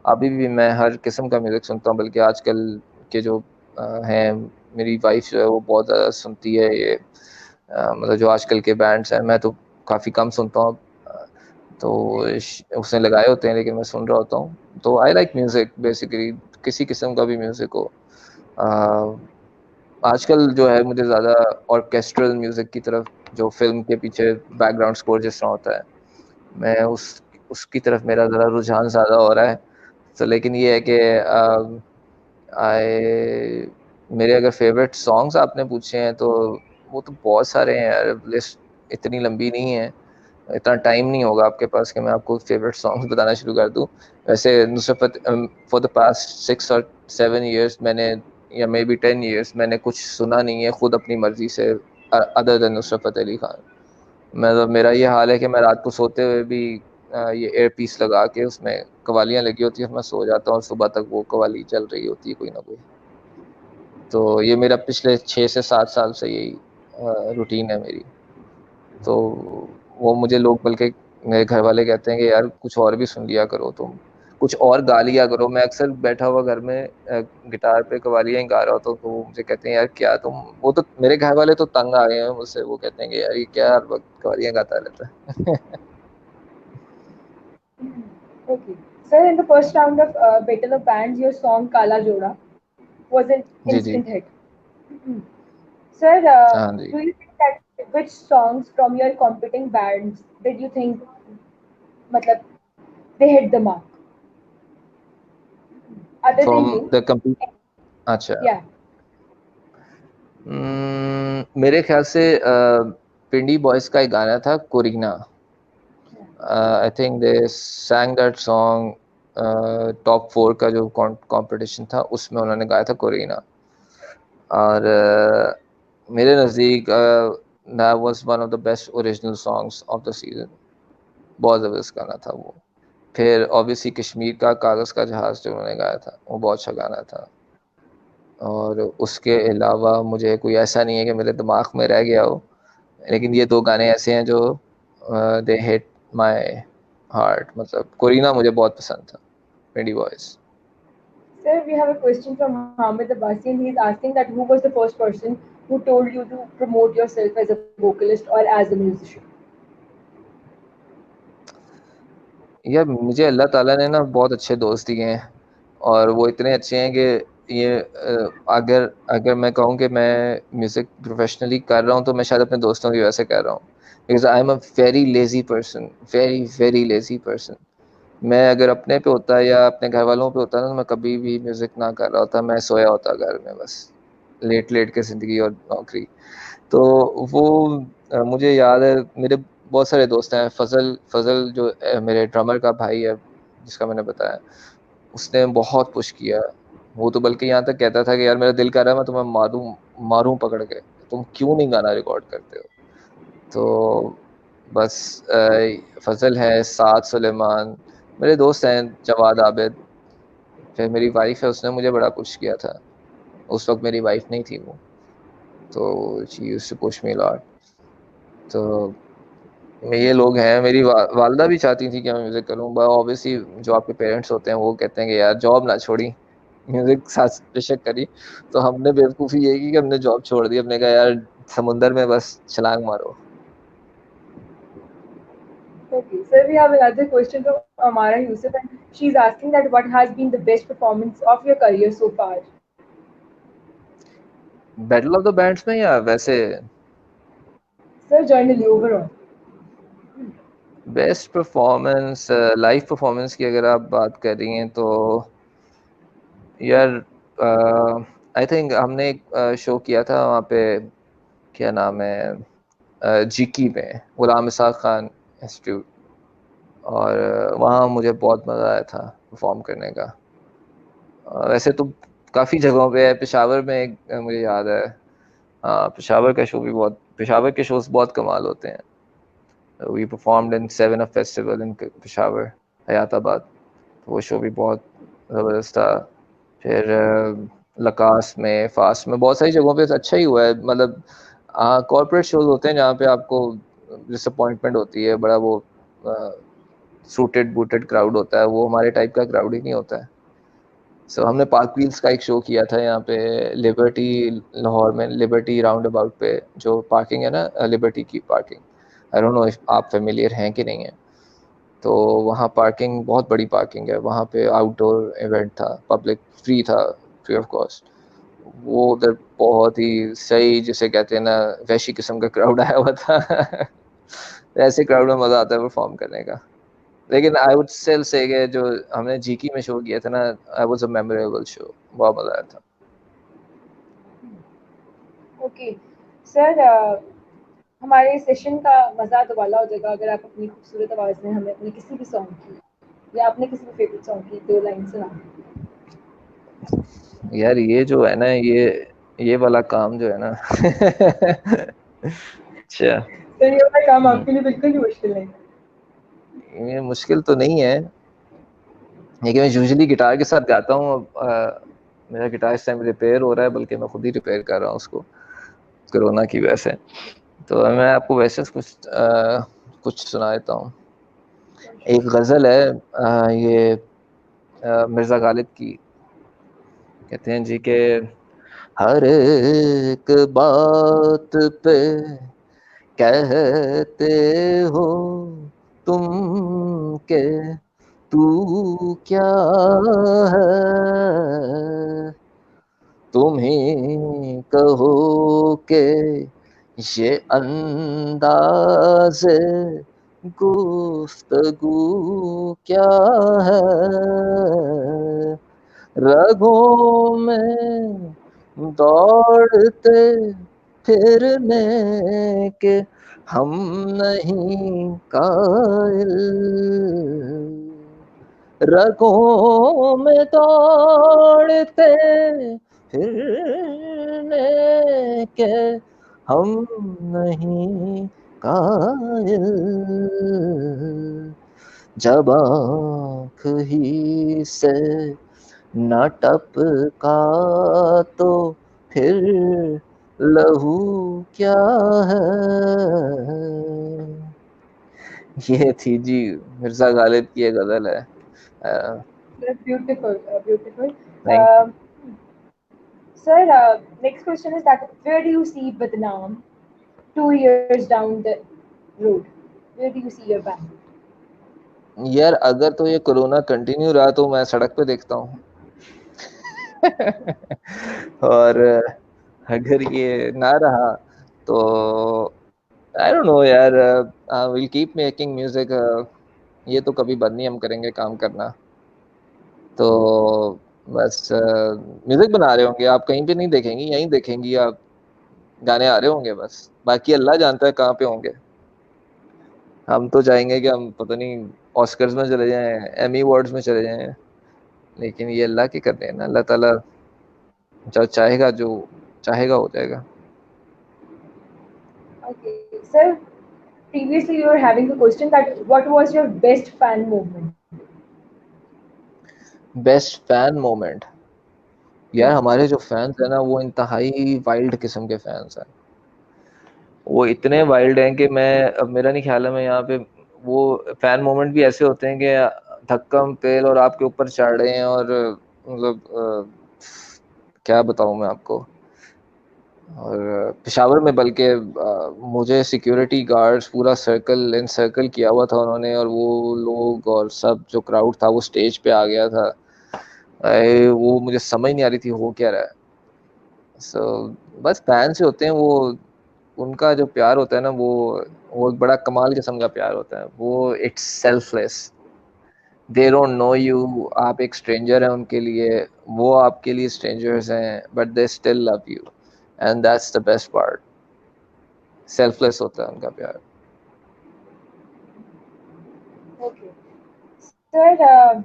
अभी भी मैं हर किस्म का म्यूजिक सुनता हूँ, बल्कि आजकल के जो हैं, मेरी वाइफ जो है वो बहुत ज़्यादा सुनती है ये मतलब जो आजकल के बैंड्स हैं, मैं तो काफ़ी कम सुनता हूँ। तो उसने लगाए होते हैं लेकिन मैं सुन रहा होता हूँ। तो आई लाइक म्यूजिक बेसिकली, किसी किस्म का भी म्यूजिक हो। आजकल जो है मुझे ज़्यादा ऑर्केस्ट्रल म्यूजिक की तरफ, जो फिल्म के पीछे बैकग्राउंड स्कोर जिस तरह होता है, मैं उसकी तरफ मेरा ज़रा रुझान ज़्यादा हो रहा है। तो लेकिन ये है कि आई मेरे अगर फेवरेट सॉन्ग्स आपने पूछे हैं तो वो तो बहुत सारे हैं यार, लिस्ट इतनी लंबी नहीं है। इतना टाइम नहीं होगा आपके पास कि मैं आपको फेवरेट सॉन्ग्स बताना शुरू कर दूं। वैसे नुसरत फॉर द पास्ट 6 और 7 ईयर्स मैंने, या मे बी 10 ईयर्स, मैंने कुछ सुना नहीं है खुद अपनी मर्जी से अदर देन नुसरत फतेह अली खान। मतलब मेरा ये हाल है कि मैं रात को सोते हुए भी ये एयर पीस लगा के उसमें कवालियां लगी होती है, मैं सो जाता हूँ और सुबह तक वो कवाली चल रही होती है कोई ना कोई। तो ये मेरा पिछले 6 से 7 साल से यही रूटीन है मेरी। तो वो मुझे लोग, बल्कि मेरे घर वाले कहते हैं कि यार कुछ और भी सुन लिया करो, तुम कुछ और गा लिया करो। मैं अक्सर बैठा हुआ घर में गिटार पे कवालियां ही गा रहा होता हूँ, तो वो मुझे कहते हैं यार क्या तुम, वो तो मेरे घर वाले तो तंग आ गए हैं मुझसे, वो कहते हैं कि यार ये क्या हर वक्त कवालियां गाता रहता है। Okay. Sir, in the first round of Battle of Bands, your song Kala Joda was an ji ji. instant hit. Sir, हाँ जी। do you think that which songs from your competing bands did you think matlab, they hit the mark other than from you? The complete. अच्छा। Yeah. मेरे ख्याल से पिंडी boys का एक गाना था Corina. I think they सैंग that song top 4 का जो कंपटीशन था उसमें उन्होंने गाया था कोरिना। और मेरे नज़दीक that was one of the best original songs of the season. बहुत ज़बरदस्त गाना था वो। फिर ऑब्वियसली कश्मीर का कागज़ का जहाज़ जो उन्होंने गाया था वो बहुत अच्छा गाना था। और उसके अलावा मुझे कोई ऐसा नहीं है कि मेरे दिमाग में रह गया हो, लेकिन ये 2 गाने ऐसे हैं जो दे हिट माय हार्ट। मतलब कोरिना मुझे बहुत पसंद था, पिंडी boys. Sir, we have a question from Hamid Abbasi, and he's asking that who was the first person who told you to promote yourself as a vocalist or as a musician? यार मुझे अल्लाह ताला ने ना बहुत अच्छे दोस्त दिए हैं और वो इतने अच्छे हैं कि ये अगर अगर मैं कहूँ कि मैं म्यूज़िक प्रोफेशनली कर रहा हूँ तो मैं शायद अपने दोस्तों की वजह से कर रहा हूँ, because I am a very lazy person, very very lazy person. मैं अगर अपने पे होता या अपने घर वालों पे होता ना तो मैं कभी भी म्यूज़िक ना कर रहा होता, मैं सोया होता घर में बस, लेट लेट के ज़िंदगी और नौकरी। तो वो मुझे याद है मेरे बहुत सारे दोस्त हैं, फजल फजल जो मेरे ड्रमर का भाई है जिसका मैंने बताया, उसने बहुत पुश किया। वो तो बल्कि यहाँ तक कहता था कि यार मेरा दिल कर रहा है मैं तुम्हें मारूं मारूं पकड़ के, तुम क्यों नहीं गाना रिकॉर्ड करते हो। तो बस फजल है, साद सुलेमान, मेरे दोस्त हैं, जवाद आबिद, फिर मेरी वाइफ है, उसने मुझे बड़ा पुश किया था। उस वक्त मेरी वाइफ नहीं थी वो, तो she used to push me lot. तो ये लोग हैं, मेरी वालदा भी चाहती थी कि मैं म्यूजिक करूं, बट ऑब्वियसली जो आपके पेरेंट्स होते हैं वो कहते हैं कि यार जॉब ना छोड़ी, म्यूजिक साथ बेशक करी। तो हमने बेवकूफ़ी ये की कि हमने जॉब छोड़ दी, हमने कहा यार समुंदर में बस छलांग मारो। Okay, sir, we have another question from Amara Yusuf, and she's asking that what has been the best performance of your career so far? Battle of the bands में या वैसे? Sir, generally overall. Best performance, live performance की अगर आप बात कर रही हैं तो यार आई थिंक हमने एक शो किया था वहाँ पे, क्या नाम है, जीकी में, गुलाम इसाक खान इंस्टीट्यूट, और वहाँ मुझे बहुत मज़ा आया था परफॉर्म करने का। वैसे तो काफ़ी जगहों पे है, पेशावर में एक मुझे याद है, हाँ पेशावर का शो भी बहुत, पेशावर के शोज बहुत कमाल होते हैं। We performed in seven up festival in Peshawar, Hayatabad, तो वो शो भी बहुत ज़बरदस्त था। फिर लकास में, फास्ट में, बहुत सारी जगहों पे अच्छा ही हुआ है। मतलब कॉर्पोरेट शोज होते हैं जहाँ पे आपको डिसअपॉइंटमेंट होती है, बड़ा वो सूटेड बूटेड क्राउड होता है, वो हमारे टाइप का क्राउड ही नहीं होता है। सो हमने पार्क व्हील्स का एक शो किया था यहाँ पे लिबर्टी, लाहौर में, लिबर्टी राउंड अबाउट पे जो पार्किंग है ना, लिबर्टी की parking, I don't know if आप फेमिलियर हैं कि नहीं है। तो वहाँ पार्किंग, बहुत बड़ी पार्किंग है वहाँ पे, आउटडोर इवेंट था, पब्लिक फ्री था, फ्री ऑफ कॉस्ट। वो उधर बहुत ही सही, जिसे कहते हैं ना, वैशी किस्म का क्राउड आया हुआ था। ऐसे क्राउड में मजा आता है परफॉर्म करने का। लेकिन आई वुड स्टिल से कि जो हमने जीकी में शो किया था ना, I was a memorable show, बहुत मजा आया था। Okay, sir, हमारे सेशन का मज़ा दोबाला हो जाएगा अगर आप अपनी खूबसूरत आवाज़ में हमें अपने किसी भी सॉन्ग की या अपने किसी भी फेवरेट सॉन्ग की दो लाइन सुना। यार ये जो है ना, ये वाला काम जो है ना। अच्छा। सर, ये वाला काम आपके लिए बिल्कुल भी मुश्किल नहीं है। ये मुश्किल तो नहीं है, लेकिन मैं यूजुअली गिटार के साथ गाता हूँ। मेरा गिटार इस टाइम रिपेयर हो रहा है, बल्कि मैं खुद ही रिपेयर कर रहा हूँ उसको, कोरोना की वजह से। तो मैं आपको वैसे कुछ सुना देता हूँ। एक गजल है, ये मिर्जा गालिब की, कहते हैं जी के हर एक बात पे कहते हो तुम के तू क्या है, तुम ही कहो के ये अंदाज़े गुफ्तगू क्या है, रगों में दौड़ते फिरने के हम नहीं कायल, रगों में दौड़ते फिरने के हम नहीं कायल, जब आँख ही से न टपका तो फिर लहू क्या है। ये थी जी मिर्जा गालिब की ये गजल है। That's beautiful, beautiful. Thank you. Sir, next question is that where do you see Vietnam 2 years down the road? Where do you see your band? यार अगर तो ये कोरोना कंटिन्यू रहा तो मैं सड़क पे देखता हूँ। और अगर ये ना रहा तो आई डोंट नो यार, विल कीप मेकिंग म्यूजिक। ये तो कभी बंद नहीं हम करेंगे काम करना। तो बस म्यूजिक बना रहे होंगे आप, कहीं पे नहीं देखेंगी, यहीं देखेंगी आप। गाने आ रहे होंगे बस, बाकी अल्लाह जानता है कहाँ पे होंगे। हम तो चाहेंगे कि हम पता नहीं ऑस्कर्स में चले जाएं, एमी अवार्ड्स में चले जाएं, लेकिन ये अल्लाह के करने हैं ना। अल्लाह ताला जो चाहेगा, जो चाहेगा हो जाएगा। Okay, sir. Previously, you were having the question that what was your best fan moment? Best fan moment, यार Yeah. हमारे जो फैंस हैं ना वो इंतहाई वाइल्ड किस्म के फैंस हैं। वो इतने वाइल्ड हैं कि मैं, अब मेरा नहीं ख्याल है मैं यहाँ पे, वो फैन मोमेंट भी ऐसे होते हैं कि धक्कम पेल और आपके ऊपर चढ़ रहे हैं, और मतलब क्या बताऊं मैं आपको। और पेशावर में बल्कि मुझे सिक्योरिटी गार्ड्स पूरा सर्कल इन सर्कल किया हुआ था उन्होंने, और वो लोग और सब जो क्राउड था वो स्टेज पे आ गया था। वो मुझे समझ नहीं आ रही थी हो क्या रहा है। सो बस फैन से होते हैं वो, उनका जो प्यार होता है ना वो एक बड़ा कमाल किस्म का प्यार होता है। वो it's selfless, they don't know you, आप एक स्ट्रेंजर है उनके लिए, वो आपके लिए स्ट्रेंजर्स हैं, but they still love you, and that's the best part. Selfless होता है उनका प्यार। Okay. Sir,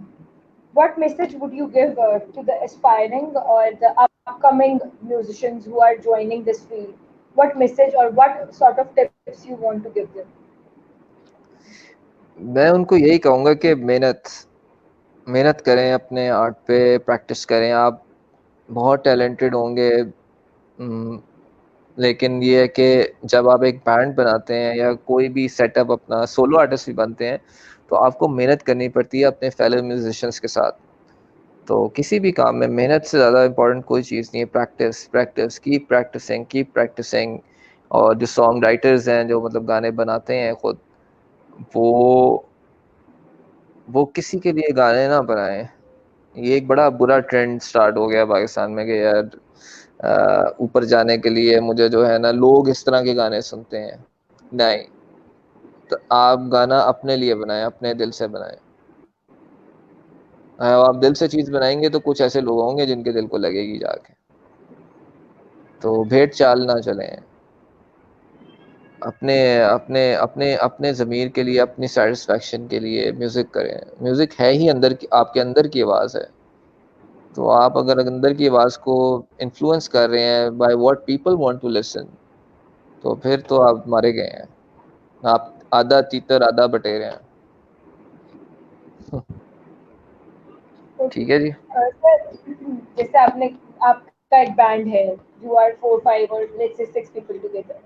what message would you give to the aspiring or the upcoming musicians who are joining this field? What message or what sort of tips you want to give them? मैं उनको यही कहूंगा कि मेहनत मेहनत करें, अपने art पे प्रैक्टिस करें। आप बहुत टैलेंटेड होंगे, लेकिन ये है कि जब आप एक बैंड बनाते हैं या कोई भी सेटअप अपना सोलो आर्टिस्ट भी बनते हैं, तो आपको मेहनत करनी पड़ती है अपने फेलो म्यूजिशियंस के साथ। तो किसी भी काम में मेहनत से ज़्यादा इम्पोर्टेंट कोई चीज़ नहीं है। Practice practice keep practising. और जो सॉन्ग राइटर्स हैं, जो मतलब गाने बनाते हैं खुद, वो वो किसी के लिए गाने ना बनाएं। ये एक बड़ा बुरा ट्रेंड स्टार्ट हो गया पाकिस्तान में कि यार ऊपर जाने के लिए मुझे जो है ना लोग इस तरह के गाने सुनते हैं। नहीं, तो आप गाना अपने लिए बनाएं, अपने दिल से बनाएं। आप दिल से चीज बनाएंगे तो कुछ ऐसे लोग होंगे जिनके दिल को लगेगी जाके। तो भेड़ चाल ना चलें। अपने अपने अपने अपने ज़मीर के लिए, अपनी सेटिस्फैक्शन के लिए म्यूजिक करें। म्यूजिक है ही अंदर की, आपके अंदर की आवाज़ है। तो आप अगर अंदर की आवाज़ को इन्फ्लुएंस कर रहे हैं by what people want to listen, तो फिर तो आप मारे गए हैं। आप आधा तीतर आधा बटेर हैं। Okay. ठीक है जी। Sir, जैसे आपने आपका एक बैंड है, you are 4 5 और let's say 6 people together.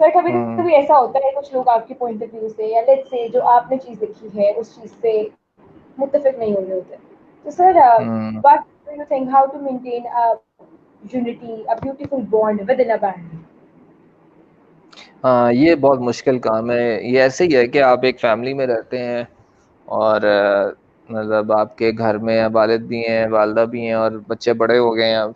Sir कभी हम्म कभी ऐसा होता है कुछ लोग आपके पॉइंट ऑफ व्यू से या लेट्स से जो आपने चीज लिखी है उस चीज से मुत्तफिक नहीं हो रहे होते। तो sir hmm what do you think how to maintain a unity a beautiful bond within a band? हाँ, ये बहुत मुश्किल काम है। ये ऐसे ही है कि आप एक फैमिली में रहते हैं, और मतलब आपके घर में वालिद भी हैं, वालदा भी हैं, और बच्चे बड़े हो गए हैं अब।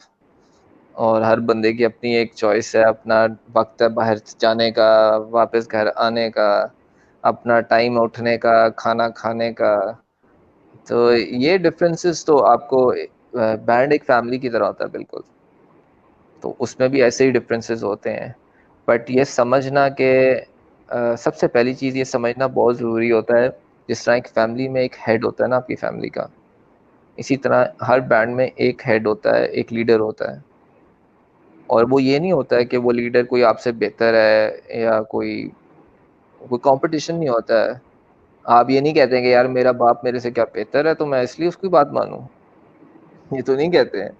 और हर बंदे की अपनी एक चॉइस है, अपना वक्त है बाहर जाने का, वापस घर आने का, अपना टाइम उठने का, खाना खाने का। तो ये डिफरेंसेस तो आपको, बैंड एक फैमिली की तरह होता है बिल्कुल। तो उसमें भी ऐसे ही डिफरेंसेस होते हैं। बट ये समझना कि सबसे पहली चीज़ ये समझना बहुत ज़रूरी होता है, जिस तरह एक फैमिली में एक हेड होता है ना आपकी फैमिली का, इसी तरह हर बैंड में एक हेड होता है, एक लीडर होता है। और वो ये नहीं होता है कि वो लीडर कोई आपसे बेहतर है, या कोई कोई कंपटीशन नहीं होता है। आप ये नहीं कहते हैं कि यार मेरा बाप मेरे से क्या बेहतर है तो मैं इसलिए उसकी बात मानूं। ये तो नहीं कहते हैं।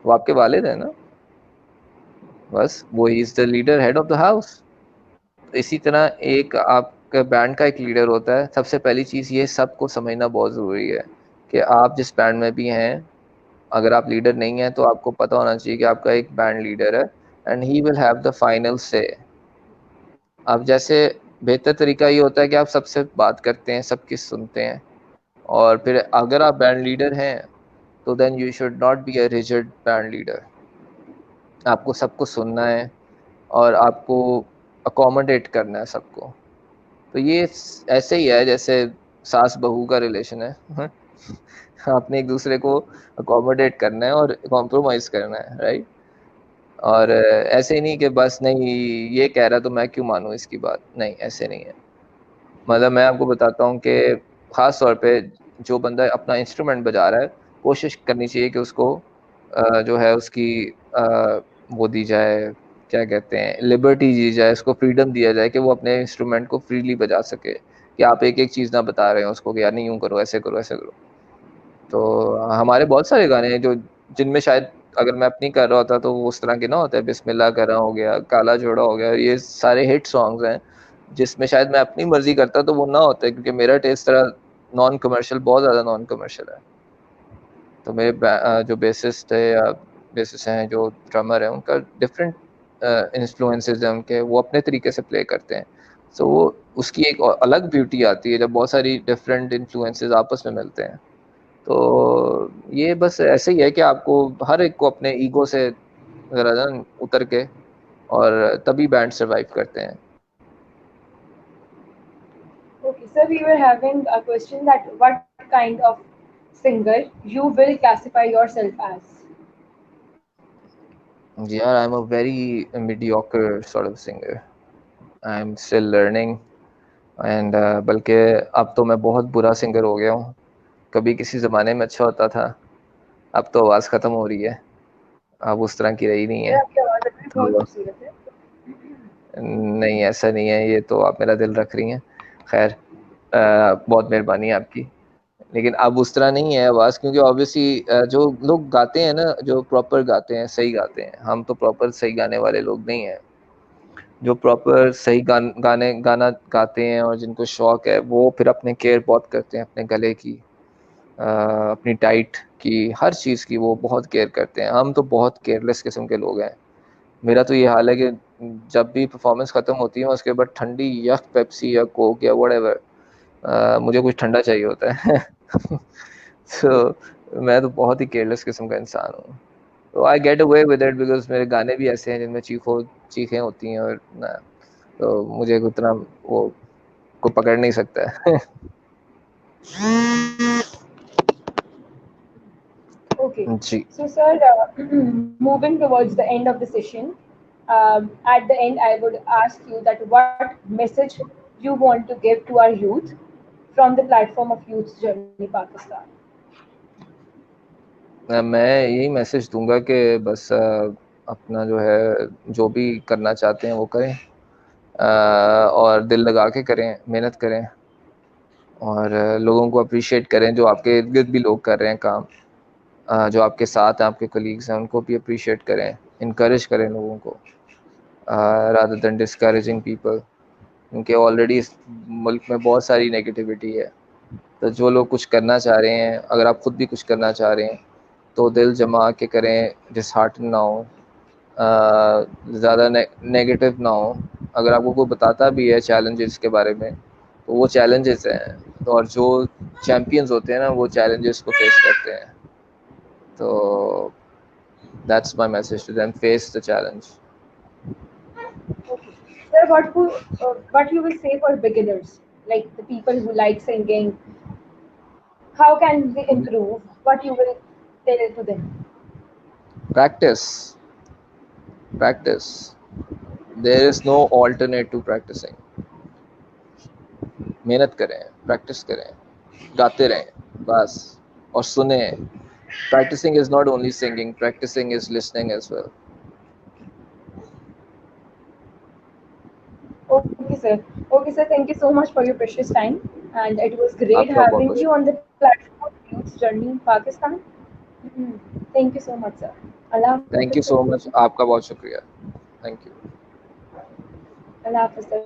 वो आपके वालिद है ना, बस वो is the leader, head of the house. इसी तरह एक आपका बैंड का एक लीडर होता है। सबसे पहली चीज़ ये सबको समझना बहुत ज़रूरी है कि आप जिस बैंड में भी हैं, अगर आप लीडर नहीं है तो आपको पता होना चाहिए कि आपका एक बैंड लीडर है and he will have the final से। अब जैसे बेहतर तरीका ये होता है कि आप सबसे बात करते हैं, सबकी सुनते हैं, और फिर अगर आप बैंड लीडर हैं तो then you should not be a rigid band leader. आपको सबको सुनना है और आपको अकोमोडेट करना है सबको। तो ये ऐसे ही है जैसे सास बहू का रिलेशन है आपने एक दूसरे को अकोमोडेट करना है और कॉम्प्रोमाइज करना है, राइट। और ऐसे ही नहीं कि बस नहीं ये कह रहा तो मैं क्यों मानूं इसकी बात, नहीं ऐसे नहीं है। मतलब मैं आपको बताता हूँ कि खास तौर पे जो बंदा अपना इंस्ट्रूमेंट बजा रहा है, कोशिश करनी चाहिए कि उसको जो है उसकी वो दी जाए, क्या कहते हैं, लिबर्टी दी जाए, उसको फ्रीडम दिया जाए कि वो अपने इंस्ट्रूमेंट को फ्रीली बजा सके, कि आप एक एक चीज़ ना बता रहे हैं उसको कि यार नहीं यूँ करो, ऐसे करो, ऐसे करो। तो हमारे बहुत सारे गाने हैं जो जिनमें शायद अगर मैं अपनी कर रहा होता तो वो उस तरह के ना होते। बिस्मिल्लाह कर रहा हो गया, काला जोड़ा हो गया, ये सारे हिट सॉन्ग्स हैं जिसमें शायद मैं अपनी मर्जी करता तो वो ना होता, क्योंकि मेरा टेस्ट तरह नॉन कमर्शियल, बहुत ज़्यादा नॉन कमर्शियल है। तो मेरे जो बेसिस्ट है या बेसिस हैं, जो ड्रमर है, उनका डिफरेंट इन्फ्लुएंसेस हैं उनके, वो अपने तरीके से प्ले करते हैं। सो वो उसकी एक अलग ब्यूटी आती है जब बहुत सारी डिफरेंट इन्फ्लुएंसेस आपस में मिलते हैं। तो ये बस ऐसे ही है कि आपको हर एक को अपने ईगो से जरा ना उतर के, और तभी बैंड सरवाइव करते हैं। Okay, so we were having a question that what kind of singer you will classify yourself as? यार I am a very mediocre sort of singer, I am still learning and बल्कि अब तो मैं बहुत बुरा singer हो गया हूँ। कभी किसी ज़माने में अच्छा होता था, अब तो आवाज़ ख़त्म हो रही है, अब उस तरह की रही नहीं सर है। आपकी आवाज़ अभी भी बहुत तो खूबसूरत है। नहीं ऐसा नहीं है, ये तो आप मेरा दिल रख रही हैं। खैर बहुत मेहरबानी आपकी। लेकिन अब उस तरह नहीं है आवाज़, क्योंकि ऑब्वियसली जो लोग गाते हैं ना, जो प्रॉपर गाते हैं, सही गाते हैं, हम तो प्रॉपर सही गाने वाले लोग नहीं हैं। जो प्रॉपर सही गाना गाते हैं और जिनको शौक है, वो फिर अपने केयर बहुत करते हैं अपने गले की, अपनी डाइट की, हर चीज़ की वो बहुत केयर करते हैं। हम तो बहुत केयरलेस किस्म के लोग हैं। मेरा तो ये हाल है कि जब भी परफॉर्मेंस खत्म होती है उसके बाद ठंडी या पेप्सी या कोक या व्हाटएवर, मुझे कुछ ठंडा चाहिए होता है तो मैं तो बहुत ही केयरलेस किस्म का इंसान हूँ। तो I get away with it because मेरे गाने भी ऐसे हैं जिनमें चीखें होती हैं, और ना तो मुझे उतना वो को पकड़ नहीं सकता है Okay, ji. so sir, moving towards the end of the session, at the end I would ask you that what message you want to give to our youth from the platform of Youth Journey Pakistan. मैं यही message दूंगा कि बस अपना जो है, जो भी करना चाहते हैं वो करें, और दिल लगा के करें, मेहनत करें, और लोगों को अप्रिशिएट करें जो आपके इर्द गिर्द भी लोग कर रहे हैं काम, जो आपके साथ हैं, आपके कलीग्स हैं, उनको भी अप्रिशिएट करें, इनकरेज करें लोगों को, रादर देन डिस्करेजिंग पीपल। क्योंकि ऑलरेडी इस मुल्क में बहुत सारी नेगेटिविटी है। तो जो लोग कुछ करना चाह रहे हैं, अगर आप खुद भी कुछ करना चाह रहे हैं तो दिल जमा के करें, डिसहार्टन ना हो, ज़्यादा नेगेटिव ना हो। अगर आपको कोई बताता भी है चैलेंजेस के बारे में, तो वो चैलेंजेस हैं, और जो चैम्पियंस होते हैं ना, वो चैलेंजेस को फेस करते हैं। तो that's my message to them, face the challenge. Okay, sir, what you will say for beginners, like the people who like singing, how can they improve? What you will tell to them? Practice, practice, there is no alternate to practising. मेहनत करें, practice करें, गाते रहें बस, और सुने। Practising is not only singing, practising is listening as well. Okay, sir. Okay, sir. Thank you so much for your precious time, and it was great आपका बहुत having बहुत you on the platform of Youth Journey in Pakistan. Mhm. Thank you so much, sir. Allah thank Hafiz, you sir. So much, आपका बहुत शुक्रिया। Thank you. Allah Hafiz, sir.